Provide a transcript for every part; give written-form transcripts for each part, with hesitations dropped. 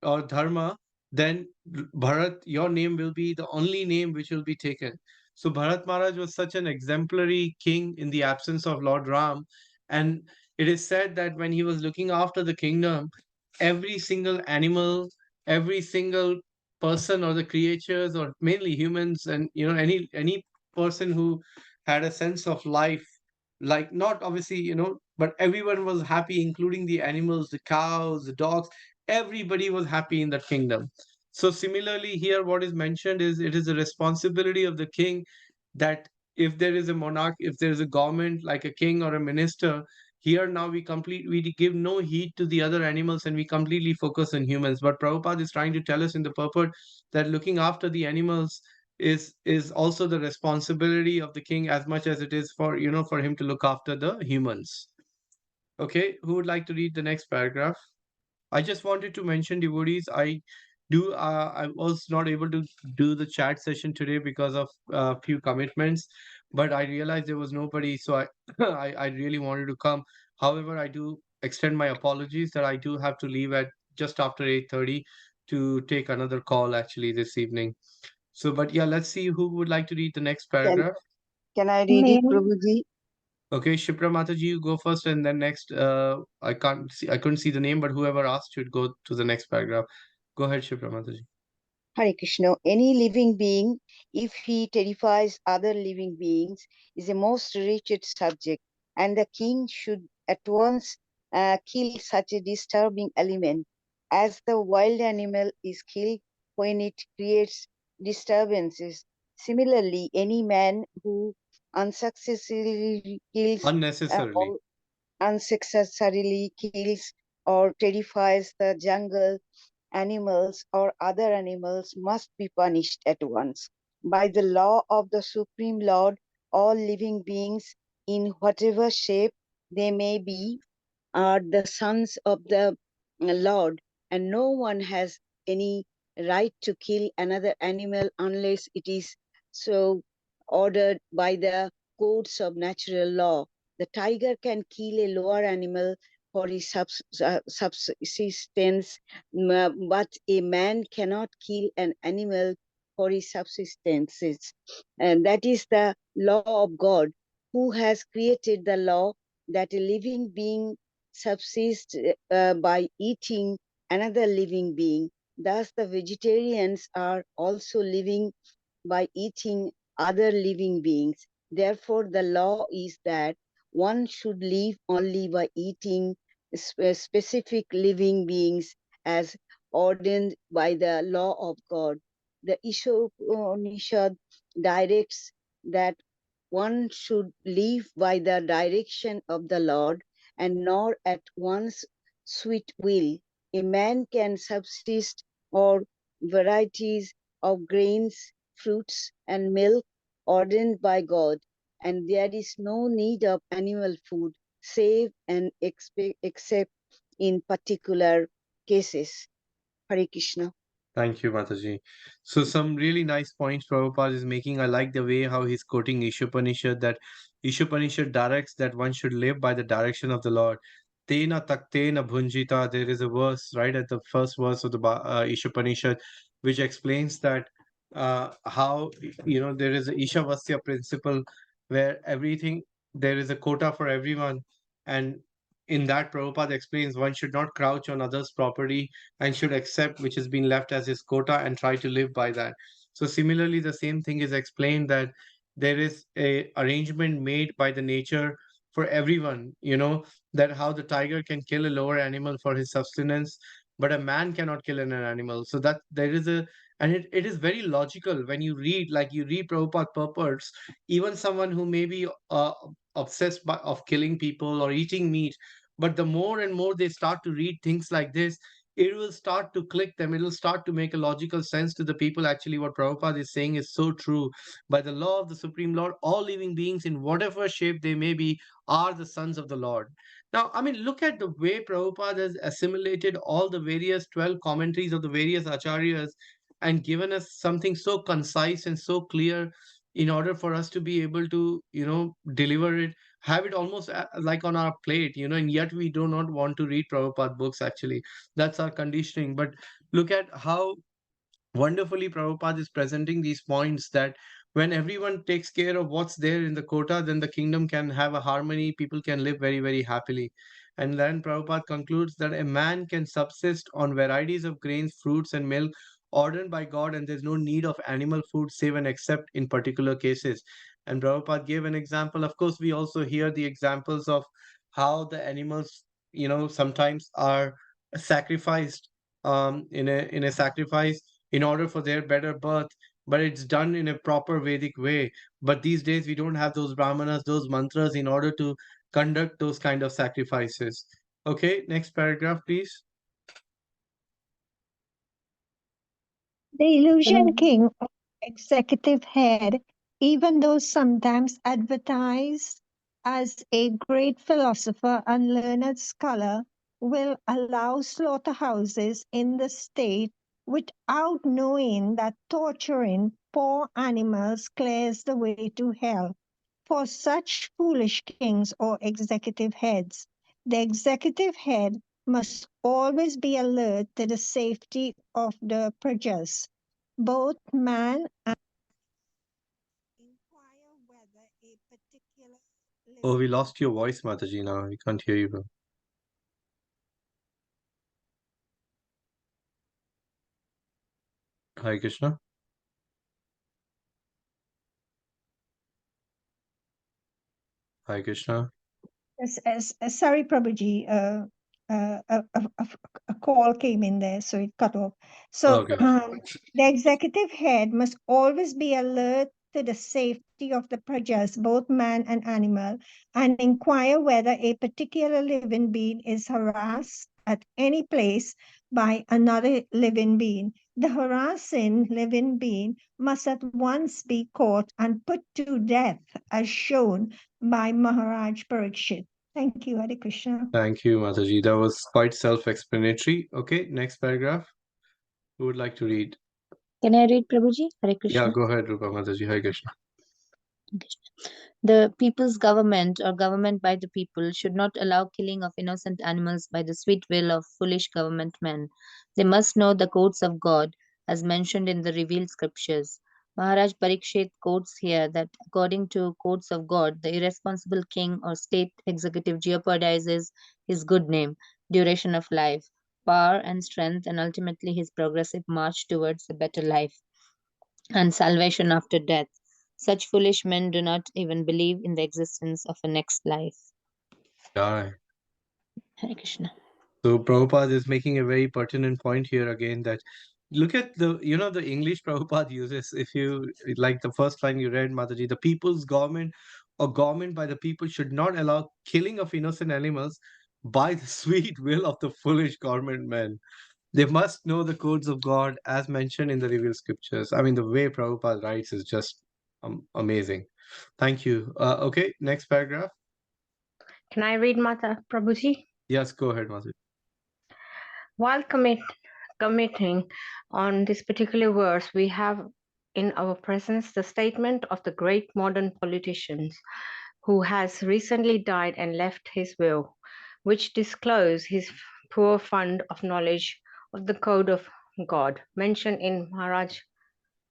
or dharma, then Bharat, your name will be the only name which will be taken. So Bharat Maharaj was such an exemplary king in the absence of Lord Ram. And it is said that when he was looking after the kingdom, every single animal, every single person or the creatures or mainly humans and any person who had a sense of life, like not obviously, but everyone was happy, including the animals, the cows, the dogs, everybody was happy in that kingdom. So similarly here what is mentioned is it is a responsibility of the king that if there is a monarch, if there is a government like a king or a minister, here now we give no heed to the other animals and we completely focus on humans. But Prabhupada is trying to tell us in the purport that looking after the animals is also the responsibility of the king as much as it is for for him to look after the humans. Okay, who would like to read the next paragraph? I just wanted to mention, devotees, I was not able to do the chat session today because of a few commitments, but I realized there was nobody, so I really wanted to come. However, I do extend my apologies that I do have to leave at just after 8:30 to take another call actually this evening. So, but yeah, let's see who would like to read the next Can paragraph. can I read it, Many Prabhuji? Okay, Shipra Mataji, you go first, and then next, I couldn't see the name, but whoever asked should go to the next paragraph. Go ahead, Shipra Mataji. Hare Krishna. Any living being, if he terrifies other living beings, is a most wretched subject, and the king should at once kill such a disturbing element, as the wild animal is killed when it creates disturbances. Similarly, any man who unsuccessfully kills Unnecessarily. or or terrifies the jungle animals or other animals must be punished at once. By the law of the Supreme Lord, all living beings, in whatever shape they may be, are the sons of the Lord, and no one has any right to kill another animal unless it is so ordered by the codes of natural law. The tiger can kill a lower animal for his subsistence, but a man cannot kill an animal for his subsistence. And that is the law of God, who has created the law that a living being subsists by eating another living being. Thus, the vegetarians are also living by eating other living beings. Therefore, the law is that one should live only by eating specific living beings as ordained by the law of God. The Ishopanishad directs that one should live by the direction of the Lord and nor at one's sweet will. A man can subsist on varieties of grains, fruits, and milk ordained by God, and there is no need of animal food save and except in particular cases. Hare Krishna. Thank you, Mataji. So some really nice points Prabhupada is making. I like the way how he's quoting Ishopanishad, that Ishopanishad directs that one should live by the direction of the Lord. Tena taktena bhunjita. There is a verse right at the first verse of the Ishopanishad, which explains that how there is a Ishavasya principle where everything there is a quota for everyone, and in that Prabhupada explains one should not crouch on others' property and should accept which has been left as his quota and try to live by that. So similarly, the same thing is explained that there is a arrangement made by the nature for everyone, that how the tiger can kill a lower animal for his sustenance, but a man cannot kill an animal. So that there is and it is very logical when you read, like you read Prabhupada purports, even someone who may be obsessed of killing people or eating meat, but the more and more they start to read things like this, it will start to click them. It will start to make a logical sense to the people. Actually, what Prabhupada is saying is so true. By the law of the Supreme Lord, all living beings, in whatever shape they may be, are the sons of the Lord. Now, I mean, look at the way Prabhupada has assimilated all the various 12 commentaries of the various acharyas and given us something so concise and so clear in order for us to be able to, deliver it have it almost like on our plate, and yet we do not want to read Prabhupada books actually. That's our conditioning. But look at how wonderfully Prabhupada is presenting these points, that when everyone takes care of what's there in the quota, then the kingdom can have a harmony, people can live very, very happily. And then Prabhupada concludes that a man can subsist on varieties of grains, fruits, and milk ordered by God, and there's no need of animal food save and except in particular cases. And Prabhupada gave an example. Of course, we also hear the examples of how the animals, sometimes are sacrificed in a sacrifice in order for their better birth, but it's done in a proper Vedic way. But these days we don't have those brahmanas, those mantras in order to conduct those kind of sacrifices. Okay, next paragraph, please. The illusion king or executive head, even though sometimes advertised as a great philosopher and learned scholar, will allow slaughterhouses in the state without knowing that torturing poor animals clears the way to hell. For such foolish kings or executive heads, the executive head must always be alert to the safety of the prajas, both man and inquire whether a particular Oh, we living lost your voice, Mataji. Now we can't hear you, bro. Hare Krishna. Hare Krishna. Sorry, Prabhuji, a call came in there, so it cut off. So Okay. the executive head must always be alert to the safety of the prajas, both man and animal, and inquire whether a particular living being is harassed at any place by another living being. The harassing living being must at once be caught and put to death, as shown by Maharaj Parikshit. Thank you, Hare Krishna. Thank you, Mataji. That was quite self-explanatory. Okay, next paragraph. Who would like to read? Can I read, Prabhuji? Hare Yeah, Krishna. go ahead, Rupa Mataji. Hare Krishna. The people's government or government by the people should not allow killing of innocent animals by the sweet will of foolish government men. They must know the codes of God, as mentioned in the revealed scriptures. Maharaj Parikshit quotes here that according to codes of God, the irresponsible king or state executive jeopardizes his good name, duration of life, power and strength, and ultimately his progressive march towards a better life and salvation after death. Such foolish men do not even believe in the existence of a next life. Yeah. Hare Krishna. So Prabhupada is making a very pertinent point here again, that look at the English Prabhupada uses. If you like the first line you read, Mataji, the people's government or government by the people should not allow killing of innocent animals by the sweet will of the foolish government men. They must know the codes of God as mentioned in the revealed scriptures. I mean, the way Prabhupada writes is just amazing. Thank you. Okay, next paragraph. Can I read Mata Prabhuji? Yes, go ahead, Mataji. While committing on this particular verse, we have in our presence the statement of the great modern politician who has recently died and left his will, which disclose his poor fund of knowledge of the code of God mentioned in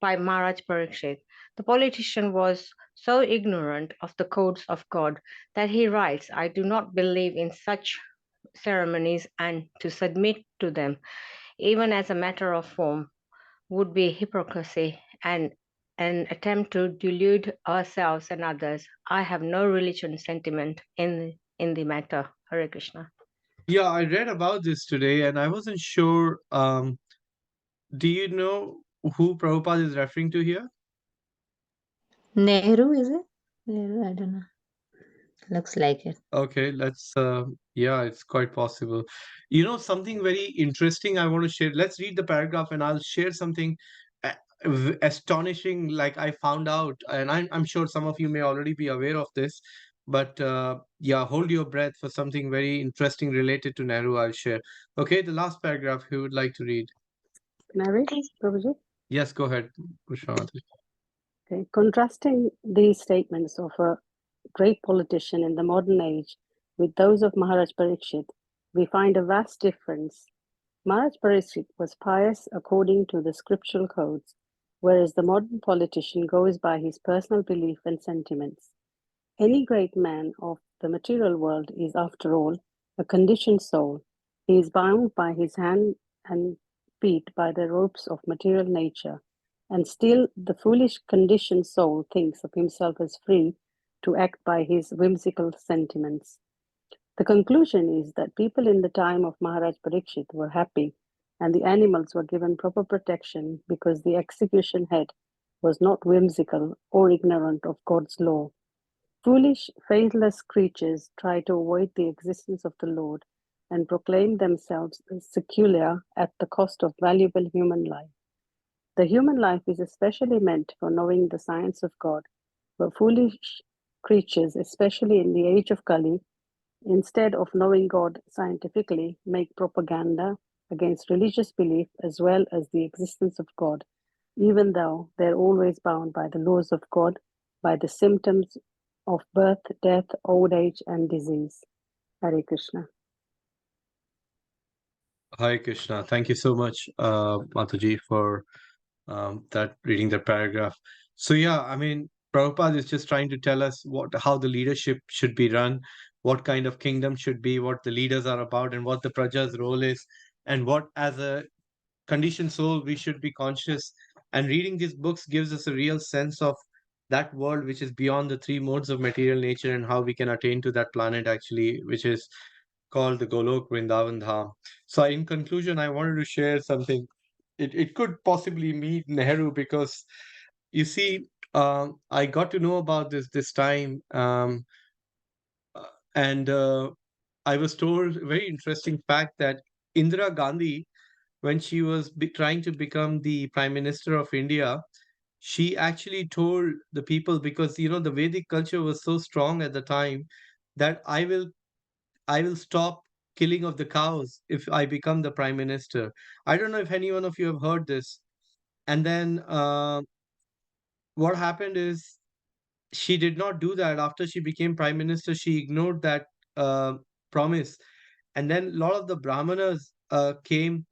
by Maharaj Parikshit. The politician was so ignorant of the codes of God that he writes, I do not believe in such ceremonies, and to submit to them, even as a matter of form, would be hypocrisy and an attempt to delude ourselves and others. I have no religion sentiment in the matter. Hare Krishna. Yeah, I read about this today and I wasn't sure. Do you know who Prabhupada is referring to here? Nehru, is it? Nehru, I don't know. Looks like it. Okay, yeah, it's quite possible. Something very interesting I want to share. Let's read the paragraph and I'll share something astonishing, like I found out, and I'm sure some of you may already be aware of this, but yeah, hold your breath for something very interesting related to Nehru I'll share. Okay, the last paragraph, who would like to read? Can I read, Prabhuji? Yes, go ahead, Kushal. Okay. Contrasting these statements of a great politician in the modern age with those of Maharaj Parikshit, we find a vast difference. Maharaj Parikshit was pious according to the scriptural codes, whereas the modern politician goes by his personal belief and sentiments. Any great man of the material world is, after all, a conditioned soul. He is bound by his hand and feet by the ropes of material nature, and still the foolish conditioned soul thinks of himself as free to act by his whimsical sentiments. The conclusion is that people in the time of Maharaj Parikshit were happy, and the animals were given proper protection because the execution head was not whimsical or ignorant of God's law. Foolish, faithless creatures try to avoid the existence of the Lord and proclaim themselves secular at the cost of valuable human life. The human life is especially meant for knowing the science of God, but foolish creatures, especially in the age of Kali, instead of knowing God scientifically, make propaganda against religious belief as well as the existence of God, even though they're always bound by the laws of God, by the symptoms of birth, death, old age, and disease. Hare Krishna. Hi, Krishna. Thank you so much, Mataji, for that reading that paragraph. So yeah, I mean, Prabhupada is just trying to tell us how the leadership should be run, what kind of kingdom should be, what the leaders are about, and what the praja's role is, and what as a conditioned soul we should be conscious. And reading these books gives us a real sense of that world which is beyond the three modes of material nature and how we can attain to that planet actually, which is called the Golok Vrindavan Dham. So in conclusion, I wanted to share something. It could possibly meet Nehru because you see, I got to know about this time, and I was told a very interesting fact that Indira Gandhi, when she was trying to become the Prime Minister of India, she actually told the people, because you know the Vedic culture was so strong at the time, that I will stop killing of the cows if I become the prime minister. I don't know if any one of you have heard this. And then what happened is she did not do that. After she became prime minister, she ignored that uh, promise. And then a lot of the brahmanas came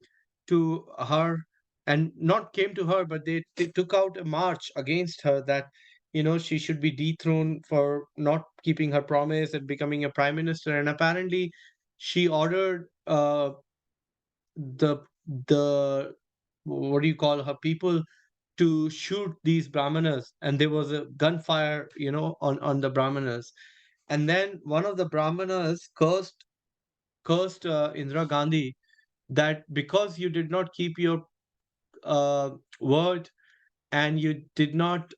to her, and not came to her, but they took out a march against her, that she should be dethroned for not keeping her promise and becoming a prime minister. And apparently she ordered the what do you call her people to shoot these brahmanas, and there was a gunfire on the brahmanas. And then one of the brahmanas cursed Indira Gandhi, that because you did not keep your word, and you did not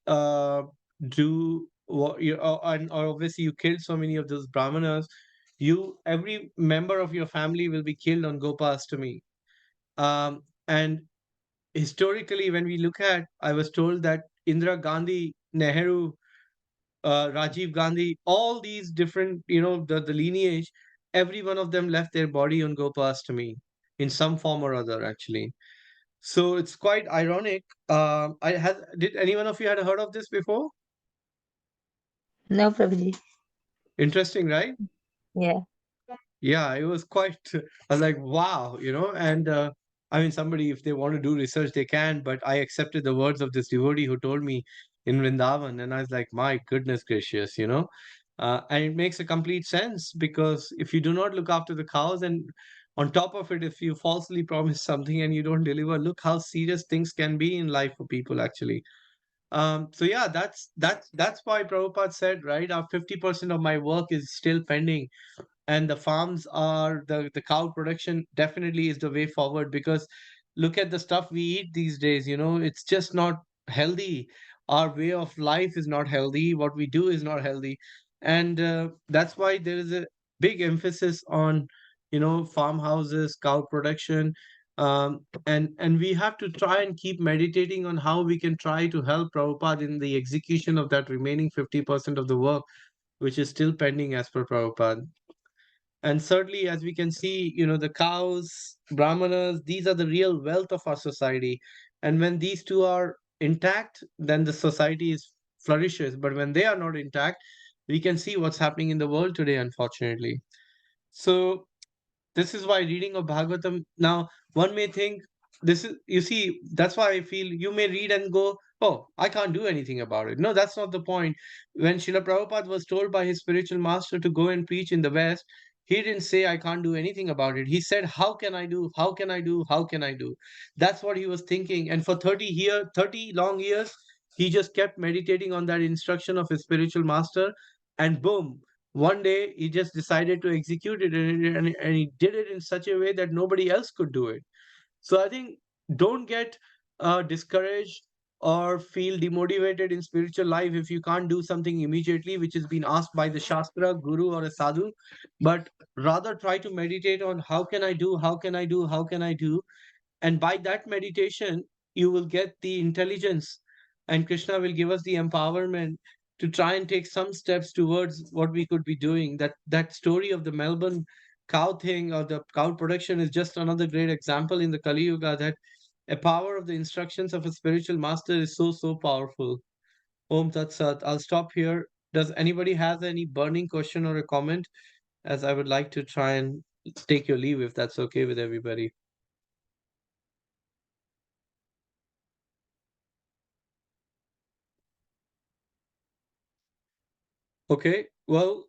do what and obviously you killed so many of those brahmanas, every member of your family will be killed on Gopastami. And historically, when we look at, I was told that Indira Gandhi, Nehru, Rajiv Gandhi, all these different, the lineage, every one of them left their body on Gopastami in some form or other, actually. So it's quite ironic. Did any one of you had heard of this before? No, Prabhuji. Interesting, right? Yeah. Yeah, it was quite. I was like, wow, and I mean, somebody, if they want to do research, they can. But I accepted the words of this devotee who told me in Vrindavan, and I was like, my goodness gracious, and it makes a complete sense, because if you do not look after the cows, and on top of it, if you falsely promise something and you don't deliver, look how serious things can be in life for people actually. So yeah, that's why Prabhupada said, right, 50% of my work is still pending, and the farms are the cow production definitely is the way forward, because look at the stuff we eat these days, it's just not healthy. Our way of life is not healthy, what we do is not healthy. And that's why there is a big emphasis on farmhouses, cow production. And we have to try and keep meditating on how we can try to help Prabhupada in the execution of that remaining 50% of the work which is still pending as per Prabhupada. And certainly, as we can see, the cows, brahmanas, these are the real wealth of our society. And when these two are intact, then the society is flourishes. But when they are not intact, we can see what's happening in the world today, unfortunately. So this is why reading of Bhagavatam, now one may think, this is, you see, that's why I feel you may read and go, oh, I can't do anything about it. No, that's not the point. When Srila Prabhupada was told by his spiritual master to go and preach in the West, he didn't say, I can't do anything about it. He said, how can I do? How can I do? How can I do? That's what he was thinking. And for 30 long years, he just kept meditating on that instruction of his spiritual master. And boom, one day he just decided to execute it, and he did it in such a way that nobody else could do it. So I think, don't get discouraged or feel demotivated in spiritual life if you can't do something immediately which has been asked by the Shastra, Guru, or a Sadhu, but rather try to meditate on how can I do, how can I do, how can I do. And by that meditation, you will get the intelligence, and Krishna will give us the empowerment to try and take some steps towards what we could be doing. That story of the Melbourne cow thing, or the cow production, is just another great example in the Kali Yuga, that a power of the instructions of a spiritual master is so powerful. Om Tat Sat. I'll stop here. Does anybody have any burning question or a comment? As I would like to try and take your leave, if that's okay with everybody. Okay, well,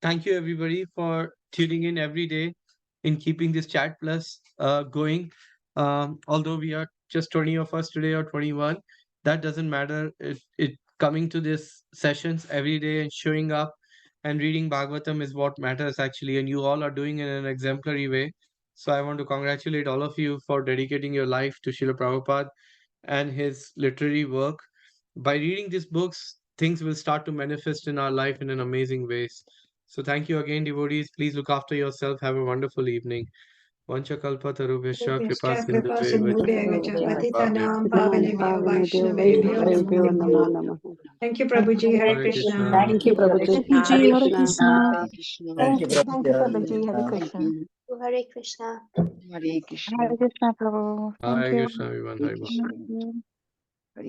thank you everybody for tuning in every day, in keeping this chat plus going. Although we are just 20 of us today, or 21, that doesn't matter. It coming to this sessions every day and showing up and reading Bhagavatam is what matters actually, and you all are doing it in an exemplary way. So I want to congratulate all of you for dedicating your life to Srila Prabhupada and his literary work. By reading these books, things will start to manifest in our life in an amazing ways. So thank you again, devotees. Please look after yourself. Have a wonderful evening. Vanchakalpatarubhyascha kripa कृपा sindhubheva cha सिन्धुभ्यः च patitānaṁ पतितानां Patitanam पावनेभ्यो pavanebhyo वैष्णवेभ्यो नमो Vaishnavebhyo नमः. Namo Namaha. Thank you, Prabhuji. Hare Hare Krishna. Krishna. Thank you, Hare Prabhuji. Krishna. Hare Hare Krishna. Krishna. Hare Krishna. Thank you, Prabhuji. Hare Thank Krishna. you. Hare Krishna. Hare Krishna. Hare Krishna, Prabhu. Thank Hare you. Krishna, everyone. Hare Hare Bol. Krishna. Hare